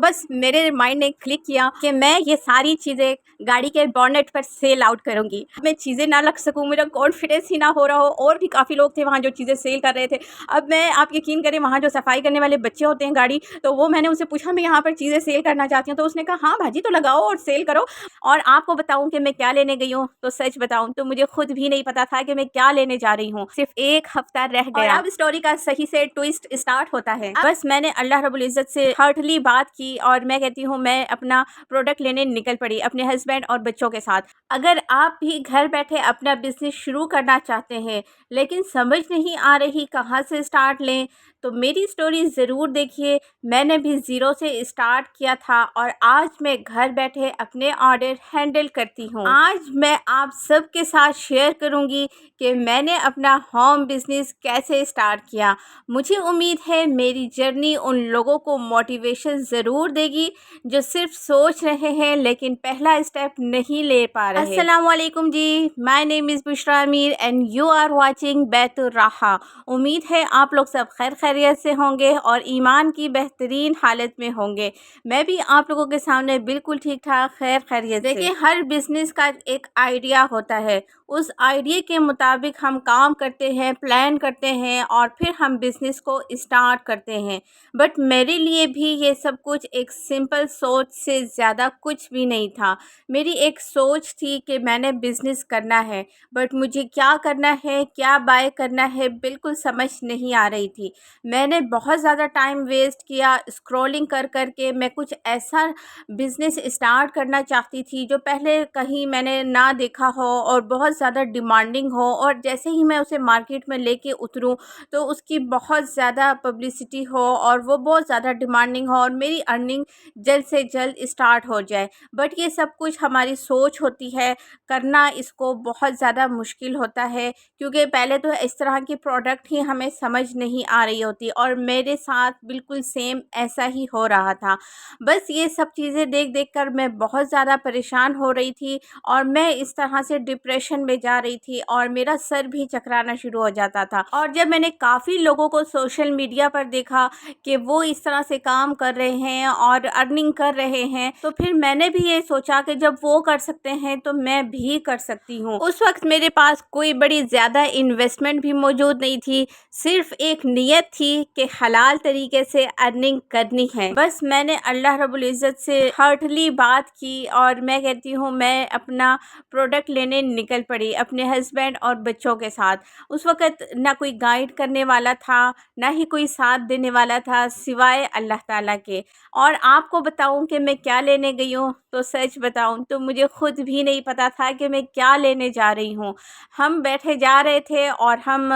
बस मेरे माइंड ने क्लिक किया कि मैं ये सारी चीज़ें गाड़ी के बॉनेट पर सेल आउट करूँगी। मैं चीज़ें ना रख सकूँ, मेरा कॉन्फिडेंस ही ना हो रहा हो। और भी काफ़ी लोग थे वहाँ जो चीज़ें सेल कर रहे थे। अब मैं, आप यकीन करें, वहाँ जो सफाई करने वाले बच्चे होते हैं गाड़ी, तो वो मैंने उनसे पूछा मैं यहाँ पर चीज़ें सेल करना चाहती हूँ, तो उसने कहा हाँ भाजी तो लगाओ और सेल करो। और आपको बताऊँ कि मैं क्या लेने गई हूँ, तो सच बताऊँ तो मुझे खुद भी नहीं पता था कि मैं क्या लेने जा रही हूँ। सिर्फ 1 हफ्ता रह गया और अब स्टोरी का सही से ट्विस्ट स्टार्ट होता है। बस मैंने अल्लाह रब्बुल इज़्ज़त से हार्टली बात की और मैं कहती हूँ मैं अपना प्रोडक्ट लेने निकल पड़ी अपने हस्बैंड और बच्चों के साथ। अगर आप भी घर बैठे अपना बिजनेस शुरू करना चाहते हैं लेकिन समझ नहीं आ रही कहाँ से स्टार्ट लें, तो मेरी स्टोरी ज़रूर देखिए। मैंने भी ज़ीरो से स्टार्ट किया था और आज मैं घर बैठे अपने ऑर्डर हैंडल करती हूँ। आज मैं आप सबके साथ शेयर करूँगी कि मैंने अपना होम बिज़नेस कैसे स्टार्ट किया। मुझे उम्मीद है मेरी जर्नी उन लोगों को मोटिवेशन ज़रूर देगी जो सिर्फ सोच रहे हैं लेकिन पहला स्टेप नहीं ले पा रहे। अस्सलामुअलैकुम जी, माय नेम इज़ बुशरा अमीर एंड यू आर वाचिंग बैतुर राहा। उम्मीद है आप लोग सब खैर खैरियत से होंगे और ईमान की बेहतरीन हालत में होंगे। मैं भी आप लोगों के सामने बिल्कुल ठीक ठाक खैर खैरियत से। देखिए, हर बिज़नेस का एक आइडिया होता है, उस आइडिया के मुताबिक हम काम करते हैं, प्लान करते हैं और फिर हम बिज़नेस को स्टार्ट करते हैं। बट मेरे लिए भी ये सब कुछ एक सिंपल सोच से ज़्यादा कुछ भी नहीं था। मेरी एक सोच थी कि मैंने बिज़नेस करना है, बट मुझे क्या करना है, क्या बाय करना है, बिल्कुल समझ नहीं आ रही थी। मैंने बहुत ज़्यादा टाइम वेस्ट किया स्क्रॉलिंग कर कर के। मैं कुछ ऐसा बिज़नेस स्टार्ट करना चाहती थी जो पहले कहीं मैंने ना देखा हो और बहुत ज़्यादा डिमांडिंग हो, और जैसे ही मैं उसे मार्केट में लेके उतरूँ तो उसकी बहुत ज़्यादा पब्लिसिटी हो और वो बहुत ज़्यादा डिमांडिंग हो और मेरी अर्निंग जल्द से जल्द स्टार्ट हो जाए। बट ये सब कुछ हमारी सोच होती है, करना इसको बहुत ज़्यादा मुश्किल होता है क्योंकि पहले तो इस तरह की प्रोडक्ट ही हमें समझ नहीं आ रही होती और मेरे साथ बिल्कुल सेम ऐसा ही हो रहा था। बस ये सब चीज़ें देख देख कर मैं बहुत ज़्यादा परेशान हो रही थी और मैं इस तरह से डिप्रेशन में जा रही थी और मेरा सर भी चकराना शुरू हो जाता था। और जब मैंने काफ़ी लोगों को सोशल मीडिया पर देखा कि वो इस तरह से काम कर रहे हैं और अर्निंग कर रहे हैं, तो फिर मैंने भी ये सोचा कि जब वो कर सकते हैं तो मैं भी कर सकती हूँ। उस वक्त मेरे पास कोई बड़ी ज़्यादा इन्वेस्टमेंट भी मौजूद नहीं थी, सिर्फ एक नीयत थी कि हलाल तरीके से अर्निंग करनी है। बस मैंने अल्लाह रब्बुल इज़्ज़त से हार्टली बात की और मैं कहती हूँ मैं अपना प्रोडक्ट लेने निकल पड़ी अपने हस्बैंड और बच्चों के साथ। उस वक़्त ना कोई गाइड करने वाला था, ना ही कोई साथ देने वाला था सिवाय अल्लाह ताला के। और आपको बताऊं कि मैं क्या लेने गई हूँ, तो सच बताऊं तो मुझे खुद भी नहीं पता था कि मैं क्या लेने जा रही हूँ। हम बैठे जा रहे थे और हम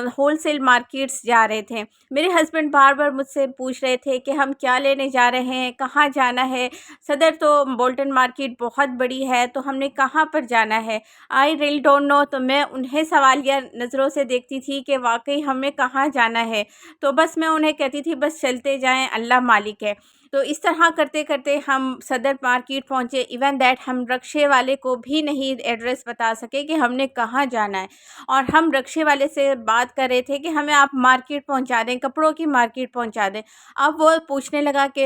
होलसेल मार्केट्स जा रहे थे। मेरे हस्बैंड बार बार मुझसे पूछ रहे थे कि हम क्या लेने जा रहे हैं, कहाँ जाना है। सदर तो बोल्टन मार्केट बहुत बड़ी है, तो हमने कहाँ पर जाना है, आई रियली डोंट नो। तो मैं उन्हें सवालिया नज़रों से देखती थी कि वाकई हमें कहाँ जाना है। तो बस मैं उन्हें कहती थी बस चलते जाएं, अल्लाह मालिक है। तो इस तरह करते करते हम सदर मार्केट पहुँचे। इवन दैट हम रक्शे वाले को भी नहीं एड्रेस बता सके कि हमने कहाँ जाना है। और हम रक्शे वाले से बात कर रहे थे कि हमें आप मार्केट पहुँचा दें, कपड़ों की मार्केट पहुँचा दें। अब वो पूछने लगा कि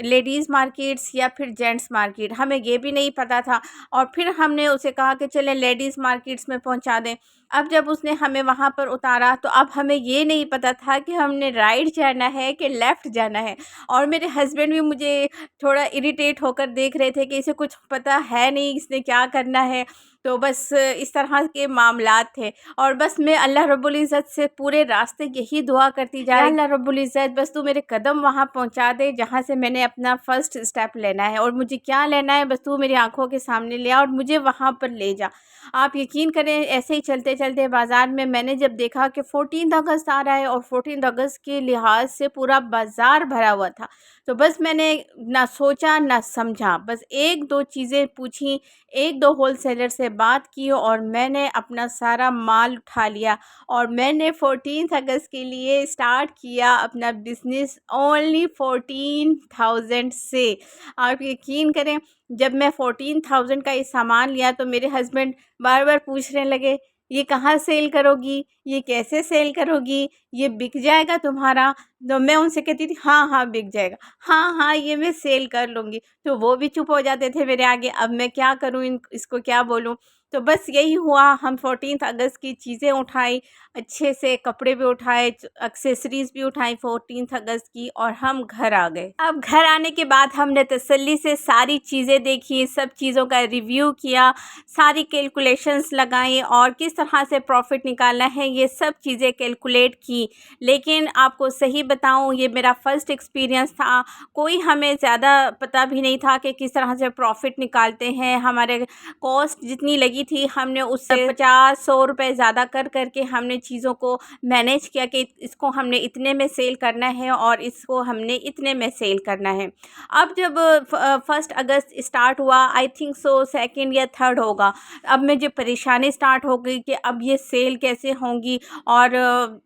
लेडीज़ मार्केट्स या फिर जेंट्स मार्केट, हमें ये भी नहीं पता था। और फिर हमने उसे कहा कि चलें लेडीज़ मार्केट्स में पहुँचा दें। अब जब उसने हमें वहाँ पर उतारा तो अब हमें ये नहीं पता था कि हमने राइट जाना है कि लेफ़्ट जाना है। और मेरे हस्बैंड भी मुझे थोड़ा इरिटेट होकर देख रहे थे कि इसे कुछ पता है नहीं, इसने क्या करना है। तो बस इस तरह के मामलात थे। और बस मैं अल्लाह रब्बुल इज़्ज़त से पूरे रास्ते यही दुआ करती जा रही, अल्लाह रब्बुल इज़्ज़त बस तू मेरे कदम वहाँ पहुँचा दे जहाँ से मैंने अपना फ़र्स्ट स्टेप लेना है, और मुझे क्या लेना है बस तू मेरी आँखों के सामने ले आ और मुझे वहाँ पर ले जा। आप यकीन करें, ऐसे ही चलते चलते बाज़ार में मैंने जब देखा कि 14 अगस्त आ रहा है और 14 अगस्त के लिहाज से पूरा बाज़ार भरा हुआ था, तो बस मैंने ना सोचा ना समझा, बस 1-2 चीज़ें पूछी, 1-2 होलसेलर से बात की और मैंने अपना सारा माल उठा लिया और मैंने 14 अगस्त के लिए स्टार्ट किया अपना बिज़नेस ओनली 14,000 से। आप यकीन करें, जब मैं 14,000 का ये सामान लिया तो मेरे हस्बैंड बार बार पूछने लगे ये कहाँ सेल करोगी, ये कैसे सेल करोगी, ये बिक जाएगा तुम्हारा। तो मैं उनसे कहती थी हाँ हाँ बिक जाएगा, हाँ हाँ ये मैं सेल कर लूँगी। तो वो भी चुप हो जाते थे मेरे आगे। अब मैं क्या करूँ, इसको क्या बोलूँ। तो बस यही हुआ, हम 14 अगस्त की चीज़ें उठाई, अच्छे से कपड़े भी उठाए, एक्सेसरीज़ भी उठाई 14 अगस्त की, और हम घर आ गए। अब घर आने के बाद हमने तसल्ली से सारी चीज़ें देखी, सब चीज़ों का रिव्यू किया, सारी कैलकुलेशंस लगाई और किस तरह से प्रॉफिट निकालना है ये सब चीज़ें कैलकुलेट की। लेकिन आपको सही बताऊं, ये मेरा फर्स्ट एक्सपीरियंस था। कोई हमें ज़्यादा पता भी नहीं था कि किस तरह से प्रॉफिट निकालते हैं। हमारे कॉस्ट जितनी लगी थी, हमने उससे 50-100 रुपये ज़्यादा कर करके हमने चीज़ों को मैनेज किया कि इसको हमने इतने में सेल करना है और इसको हमने इतने में सेल करना है। अब जब 1 अगस्त स्टार्ट हुआ, आई थिंक सो 2nd या 3rd होगा, अब मुझे परेशानी स्टार्ट हो गई कि अब ये सेल कैसे होंगी। और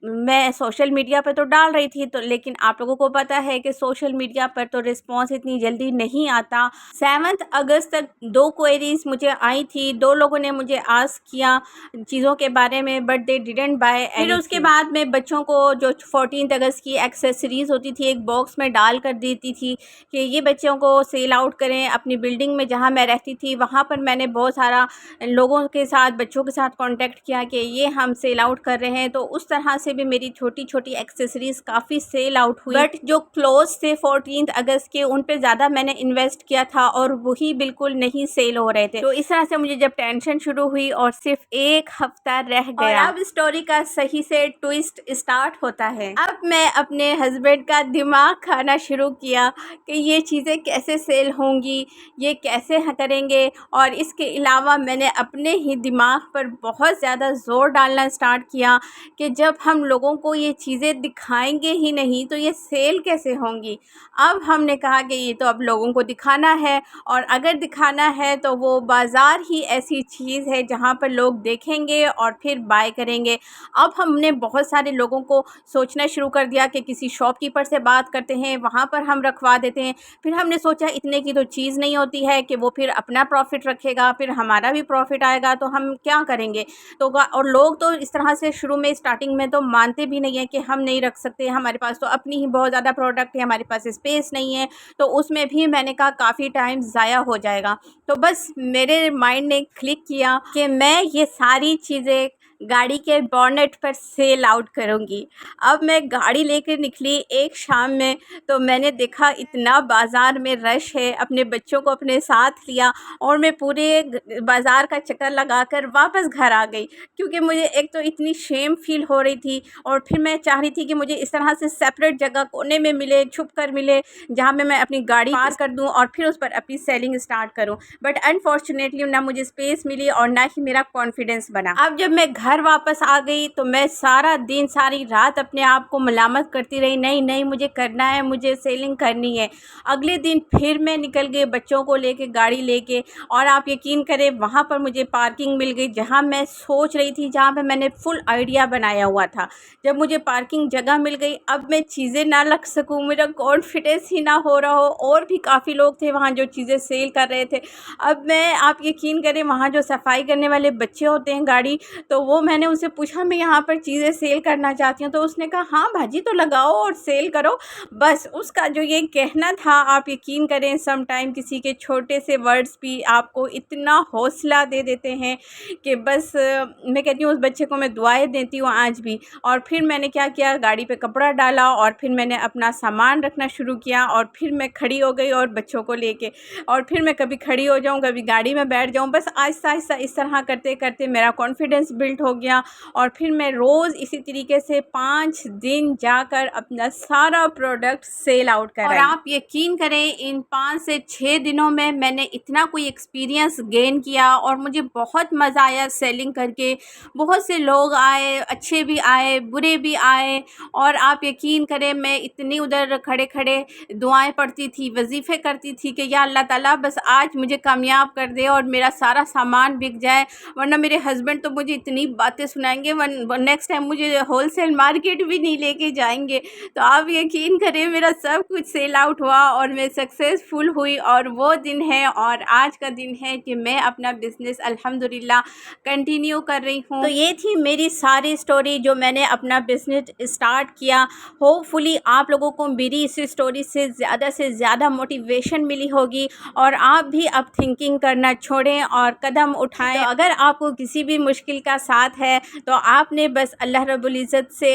मैं सोशल मीडिया पर तो डाल रही थी, तो लेकिन आप लोगों को पता है कि सोशल मीडिया पर तो रिस्पॉन्स इतनी जल्दी नहीं आता। 7 अगस्त तक 2 क्वेरीज मुझे आई थी, 2 लोगों ने मुझे आस्क किया चीज़ों के बारे में, बट दे डिडंट बाय। फिर उसके बाद में बच्चों को जो 14 अगस्त की एक्सेसरीज़ होती थी एक बॉक्स में डाल कर देती थी कि ये बच्चों को सेल आउट करें। अपनी बिल्डिंग में जहाँ मैं रहती थी वहाँ पर मैंने बहुत सारा लोगों के साथ, बच्चों के साथ कांटेक्ट किया कि ये हम सेल आउट कर रहे हैं। तो उस तरह से भी मेरी छोटी छोटी एक्सेसरीज़ काफ़ी सेल आउट हुई। बट जो क्लोथ्स थे 14 अगस्त के, उन पे ज़्यादा मैंने इन्वेस्ट किया था और वही बिल्कुल नहीं सेल हो रहे थे। तो इस तरह से मुझे जब टेंशन शुरू हुई और सिर्फ 1 हफ्ता रह गया, और अब स्टोरी का सही से ट्विस्ट स्टार्ट होता है। अब मैं अपने हस्बैंड का दिमाग खाना शुरू किया कि ये चीज़ें कैसे सेल होंगी, ये कैसे करेंगे। और इसके अलावा मैंने अपने ही दिमाग पर बहुत ज़्यादा ज़ोर डालना स्टार्ट किया कि जब हम लोगों को ये चीज़ें दिखाएंगे ही नहीं तो ये सेल कैसे होंगी। अब हमने कहा कि ये तो अब लोगों को दिखाना है, और अगर दिखाना है तो वो बाज़ार ही ऐसी चीज़ है जहाँ पर लोग देखेंगे और फिर बाय करेंगे। अब हमने बहुत सारे लोगों को सोचना शुरू कर दिया कि किसी शॉपकीपर से बात करते हैं, वहाँ पर हम रखवा देते हैं। फिर हमने सोचा इतने की तो चीज़ नहीं होती है कि वो फिर अपना प्रॉफिट रखेगा, फिर हमारा भी प्रॉफिट आएगा, तो हम क्या करेंगे। तो और लोग तो इस तरह से शुरू में स्टार्टिंग में तो मानते भी नहीं है कि हम नहीं रख सकते, हमारे पास तो अपनी ही बहुत ज़्यादा प्रोडक्ट है, हमारे पास स्पेस नहीं है। तो उसमें भी मैंने कहा काफ़ी टाइम ज़ाया हो जाएगा। तो बस मेरे माइंड ने क्लिक किया कि मैं ये सारी चीज़ें गाड़ी के बॉनेट पर सेल आउट करूँगी। अब मैं गाड़ी लेकर निकली एक शाम में, तो मैंने देखा इतना बाज़ार में रश है, अपने बच्चों को अपने साथ लिया और मैं पूरे बाज़ार का चक्कर लगाकर वापस घर आ गई। क्योंकि मुझे एक तो इतनी शेम फील हो रही थी, और फिर मैं चाह रही थी कि मुझे इस तरह से सेपरेट जगह कोने में मिले, छुप कर मिले, जहाँ में मैं अपनी गाड़ी पार्क कर दूँ और फिर उस पर अपनी सेलिंग स्टार्ट करूँ। बट अनफॉर्चुनेटली ना मुझे स्पेस मिली और ना ही मेरा कॉन्फिडेंस बना। अब जब मैं घर वापस आ गई तो मैं सारा दिन, सारी रात अपने आप को मलामत करती रही, नहीं नहीं मुझे करना है, मुझे सेलिंग करनी है। अगले दिन फिर मैं निकल गई बच्चों को लेके, गाड़ी लेके, और आप यकीन करें वहाँ पर मुझे पार्किंग मिल गई जहाँ मैं सोच रही थी, जहाँ पे मैंने फुल आइडिया बनाया हुआ था। जब मुझे पार्किंग जगह मिल गई, अब मैं चीज़ें ना रख सकूँ, मेरा कॉन्फिडेंस ही ना हो रहा हो। और भी काफ़ी लोग थे वहाँ जो चीज़ें सेल कर रहे थे। अब मैं, आप यकीन करें, वहाँ जो सफाई करने वाले बच्चे होते हैं गाड़ी, तो वो मैंने उनसे पूछा मैं यहाँ पर चीज़ें सेल करना चाहती हूँ। तो उसने कहा हाँ भाजी तो लगाओ और सेल करो। बस उसका जो ये कहना था, आप यकीन करें सम टाइम किसी के छोटे से वर्ड्स भी आपको इतना हौसला दे देते हैं कि बस मैं कहती हूँ उस बच्चे को मैं दुआएं देती हूँ आज भी। और फिर मैंने क्या किया, गाड़ी पे कपड़ा डाला और फिर मैंने अपना सामान रखना शुरू किया, और फिर मैं खड़ी हो गई और बच्चों को लेके, और फिर मैं कभी खड़ी हो जाऊँ, कभी गाड़ी में बैठ जाऊँ। बस आहिस्ता आहिस्ता इस तरह करते करते मेरा कॉन्फिडेंस बिल्ड हो गया, और फिर मैं रोज़ इसी तरीके से 5 दिन जाकर अपना सारा प्रोडक्ट सेल आउट कराई। और आप यकीन करें इन 5 से 6 दिनों में मैंने इतना कोई एक्सपीरियंस गेन किया और मुझे बहुत मज़ा आया सेलिंग करके। बहुत से लोग आए, अच्छे भी आए, बुरे भी आए, और आप यकीन करें मैं इतनी उधर खड़े खड़े दुआएं पढ़ती थी, वजीफ़े करती थी कि या अल्लाह ताला बस आज मुझे कामयाब कर दे और मेरा सारा सामान बिक जाए। वरना मेरे हस्बैंड तो मुझे इतनी बातें सुनाएंगे, नेक्स्ट टाइम मुझे होलसेल मार्केट भी नहीं लेके जाएंगे। तो आप यकीन करें मेरा सब कुछ सेल आउट हुआ और मैं सक्सेसफुल हुई, और वो दिन है और आज का दिन है कि मैं अपना बिज़नेस अल्हम्दुलिल्लाह कंटिन्यू कर रही हूँ। तो ये थी मेरी सारी स्टोरी जो मैंने अपना बिज़नेस स्टार्ट किया। होपफुली आप लोगों को मेरी इस स्टोरी से ज़्यादा मोटिवेशन मिली होगी और आप भी अब थिंकिंग करना छोड़ें और कदम उठाएं। तो अगर आपको किसी भी मुश्किल का साथ है तो आपने बस अल्लाह रब्बुल इज़्ज़त से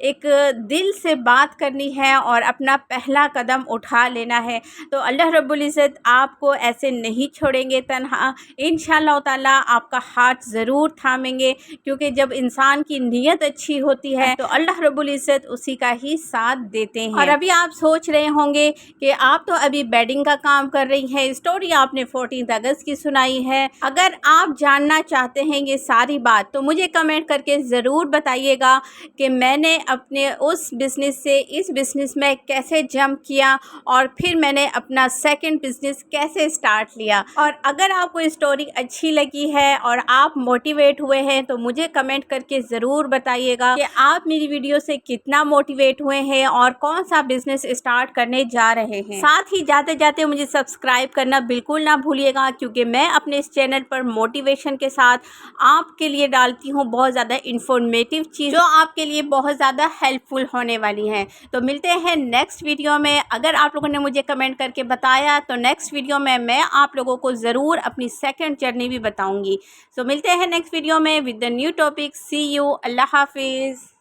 एक दिल से बात करनी है और अपना पहला कदम उठा लेना है। तो अल्लाह रब्बुल इज़्ज़त आपको ऐसे नहीं छोड़ेंगे तन्हा, इंशाअल्लाह ताला आपका हाथ ज़रूर थामेंगे, क्योंकि जब इंसान की नीयत अच्छी होती है तो अल्लाह रब्बुल इज़्ज़त उसी का ही साथ देते हैं। और अभी आप सोच रहे होंगे कि आप तो अभी बेडिंग का काम कर रही हैं, स्टोरी आपने 14 अगस्त की सुनाई है। अगर आप जानना चाहते हैं ये सारी बात तो मुझे कमेंट करके ज़रूर बताइएगा कि मैंने अपने उस बिज़नेस से इस बिज़नेस में कैसे जंप किया और फिर मैंने अपना सेकंड बिज़नेस कैसे स्टार्ट लिया। और अगर आपको स्टोरी अच्छी लगी है और आप मोटिवेट हुए हैं तो मुझे कमेंट करके ज़रूर बताइएगा कि आप मेरी वीडियो से कितना मोटिवेट हुए हैं और कौन सा बिज़नेस स्टार्ट करने जा रहे हैं। साथ ही जाते जाते मुझे सब्सक्राइब करना बिल्कुल ना भूलिएगा, क्योंकि मैं अपने इस चैनल पर मोटिवेशन के साथ आपके लिए डालती हूँ बहुत ज़्यादा इंफॉर्मेटिव चीज़ जो आपके लिए बहुत ज़्यादा हेल्पफुल होने वाली हैं। तो मिलते हैं नेक्स्ट वीडियो में। अगर आप लोगों ने मुझे कमेंट करके बताया तो नेक्स्ट वीडियो में मैं आप लोगों को ज़रूर अपनी सेकंड जर्नी भी बताऊंगी। सो मिलते हैं नेक्स्ट वीडियो में with the new topic. See you, अल्लाह हाफिज़।